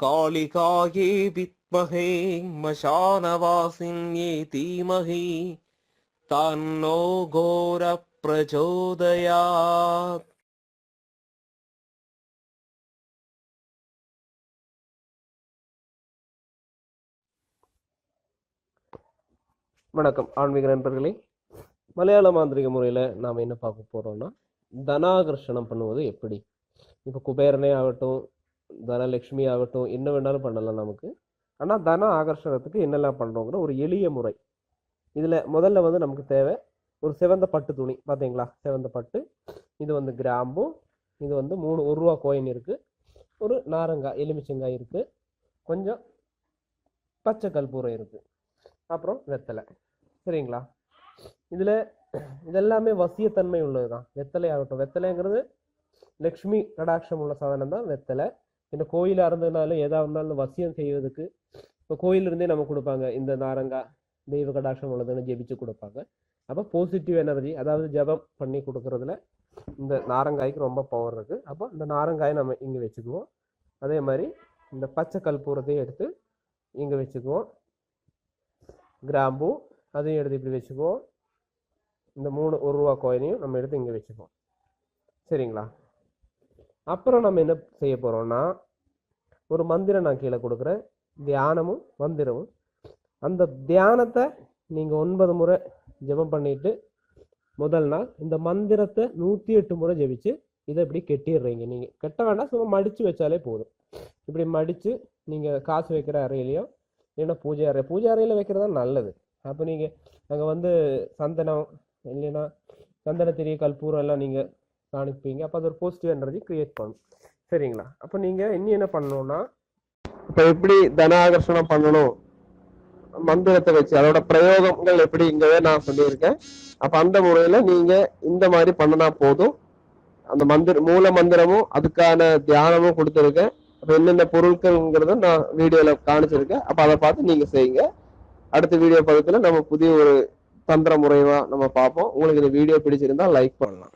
कालिकायै विद्महे मशानवासिन्यै धीमहि तन्नो घोरः प्रचोदयात्. வணக்கம் ஆன்மீக நண்பர்களே. மலையாள மாந்திரிக முறையில் நாம் என்ன பார்க்க போகிறோம்னா, தனாகர்ஷணம் பண்ணுவது எப்படி. இப்போ குபேரனே ஆகட்டும், தனலட்சுமி ஆகட்டும், என்ன வேணாலும் பண்ணலாம் நமக்கு. ஆனால் தன ஆகர்ஷணத்துக்கு என்னெல்லாம் பண்ணுறோங்கிற ஒரு எளிய முறை. இதில் முதல்ல வந்து நமக்கு தேவை ஒரு சிவந்த பட்டு துணி. பார்த்தீங்களா, சிவந்த பட்டு. இது வந்து கிராம்பு. இது வந்து 3 1 ரூபா கோயின் இருக்குது. ஒரு நாரங்காய், எலுமிச்சங்காய் இருக்குது. கொஞ்சம் பச்சை கற்பூரம் இருக்குது. அப்புறம் வெத்தலை. சரிங்களா. இதில் இதெல்லாமே வசியத்தன்மை உள்ளது தான். வெத்தலை ஆகட்டும், வெத்தலைங்கிறது லக்ஷ்மி கடாட்சம் உள்ள சாதனம் தான் வெத்தலை. இந்த கோயிலாக இருந்ததுனாலும் எதாக இருந்தாலும் வசியம் செய்வதுக்கு இப்போ கோயிலிருந்தே நம்ம கொடுப்பாங்க. இந்த நாரங்காய் தெய்வ கடாட்சம் உள்ளதுன்னு ஜெபிச்சு கொடுப்பாங்க. அப்போ பாசிட்டிவ் எனர்ஜி, அதாவது ஜபம் பண்ணி கொடுக்கறதுல இந்த நாரங்காய்க்கு ரொம்ப பவர் இருக்குது. அப்போ இந்த நாரங்காயை நம்ம இங்கே வச்சுக்குவோம். அதே மாதிரி இந்த பச்சை கற்பூரத்தையும் எடுத்து இங்கே வச்சுக்குவோம். கிராம்பு அதையும் எடுத்து இப்படி வச்சுக்குவோம். இந்த 3 1 ரூபா கோயினையும் நம்ம எடுத்து இங்கே வச்சுக்குவோம். சரிங்களா. அப்புறம் நம்ம என்ன செய்ய போகிறோம்னா, ஒரு மந்திரம் நான் கீழே கொடுக்குறேன். தியானமும் மந்திரமும். அந்த தியானத்தை நீங்கள் 9 முறை ஜெபம் பண்ணிட்டு முதல் நாள் இந்த மந்திரத்தை 108 முறை ஜெபிச்சு இதை இப்படி கெட்டிடுறீங்க. நீங்கள் கெட்ட வேண்டாம், சும்மா மடித்து வச்சாலே போதும். இப்படி மடித்து நீங்கள் காசு வைக்கிற அறையிலையோ இல்லைன்னா பூஜை அறையில் வைக்கிறது தான் நல்லது. அப்போ நீங்கள் அங்கே வந்து சந்தனம் இல்லைன்னா சந்தனத்திரி கற்பூரம் எல்லாம் நீங்கள் காணிப்பீங்க. அப்போ அது ஒரு பாசிட்டிவ் எனர்ஜி கிரியேட் பண்ணும். சரிங்களா. அப்போ நீங்கள் இன்னும் என்ன பண்ணணும்னா, இப்போ எப்படி தன ஆகர்ஷணம் பண்ணணும் மந்திரத்தை வச்சு அதோட பிரயோகங்கள் எப்படிங்கிறத நான் சொல்லியிருக்கேன். அப்போ அந்த முறையில் நீங்கள் இந்த மாதிரி பண்ணினா போதும். அந்த மூல மந்திரமும் அதுக்கான தியானமும் கொடுத்துருக்கேன். அப்போ என்னென்ன பொருட்கள்ங்கிறத நான் வீடியோவில் காணிச்சிருக்கேன். அப்போ அதை பார்த்து நீங்கள் செய்யுங்க. அடுத்த வீடியோ பக்கத்தில் நம்ம புதிய ஒரு தந்திர முறையாக நம்ம பார்ப்போம். உங்களுக்கு இந்த வீடியோ பிடிச்சிருந்தா லைக் பண்ணலாம்.